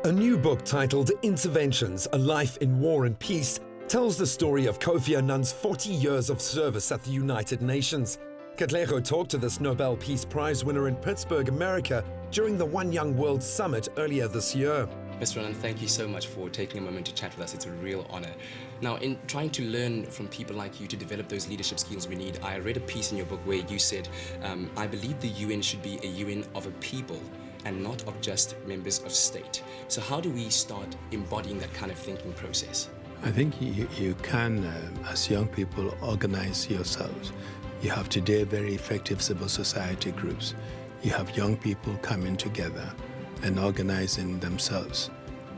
A new book titled Interventions, A Life in War and Peace tells the story of Kofi Annan's 40 years of service at the United Nations. Katlego talked to this Nobel Peace Prize winner in Pittsburgh, America, during the One Young World Summit earlier this year. Mr. Annan, thank you so much for taking a moment to chat with us. It's a real honor. Now, in trying to learn from people like you to develop those leadership skills we need, I read a piece in your book where you said, I believe the UN should be a UN of a people and not of just members of state. So how do we start embodying that kind of thinking process? I think you can, as young people, organize yourselves. You have today very effective civil society groups. You have young people coming together and organizing themselves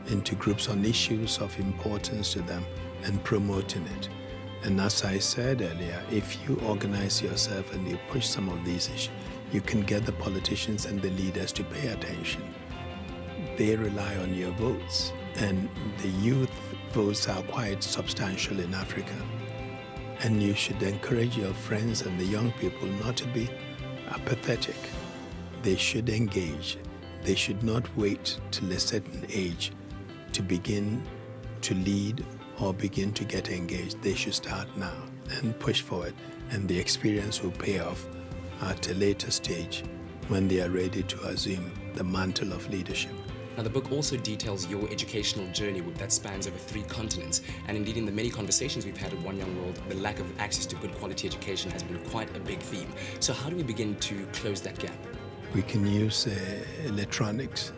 into groups on issues of importance to them and promoting it. And as I said earlier, if you organize yourself and you push some of these issues, you can get the politicians and the leaders to pay attention. They rely on your votes, and the youth votes are quite substantial in Africa. And you should encourage your friends and the young people not to be apathetic. They should engage. They should not wait till a certain age to begin to lead or begin to get engaged. They should start now and push forward, and the experience will pay off at a later stage when they are ready to assume the mantle of leadership. Now, the book also details your educational journey that spans over 3 continents, and indeed in the many conversations we've had at One Young World, the lack of access to good quality education has been quite a big theme. So how do we begin to close that gap? We can use electronics.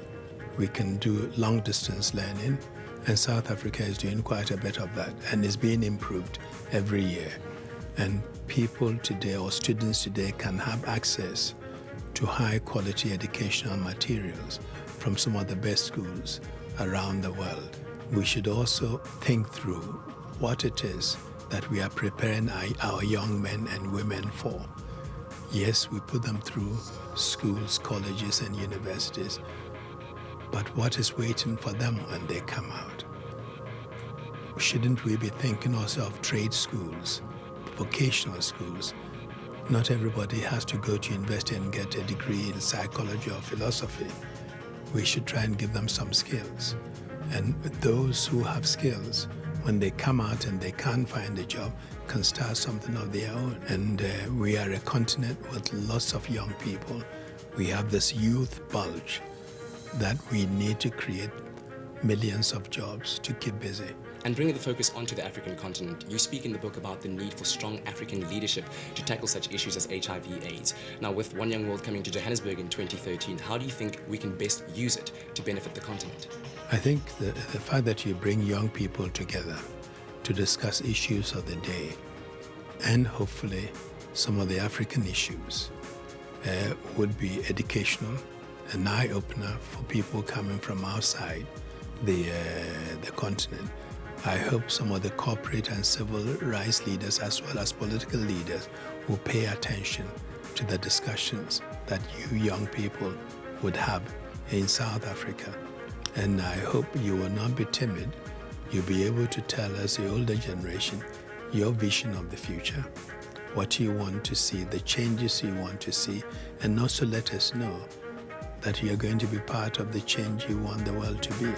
We can do long-distance learning, and South Africa is doing quite a bit of that, and is being improved every year. And people today, or students today, can have access to high-quality educational materials from some of the best schools around the world. We should also think through what it is that we are preparing our young men and women for. Yes, we put them through schools, colleges, and universities, but what is waiting for them when they come out? Shouldn't we be thinking also of trade schools, vocational schools? Not everybody has to go to university and get a degree in psychology or philosophy. We should try and give them some skills. And those who have skills, when they come out and they can't find a job, can start something of their own. And we are a continent with lots of young people. We have this youth bulge that we need to create millions of jobs to keep busy. And bringing the focus onto the African continent, you speak in the book about the need for strong African leadership to tackle such issues as HIV/AIDS. Now, with One Young World coming to Johannesburg in 2013, how do you think we can best use it to benefit the continent? I think the fact that you bring young people together to discuss issues of the day, and hopefully some of the African issues, would be educational, an eye-opener for people coming from outside the continent. I hope some of the corporate and civil rights leaders, as well as political leaders, will pay attention to the discussions that you young people would have in South Africa. And I hope you will not be timid. You'll be able to tell us, the older generation, your vision of the future, what you want to see, the changes you want to see, and also let us know that you're going to be part of the change you want the world to be.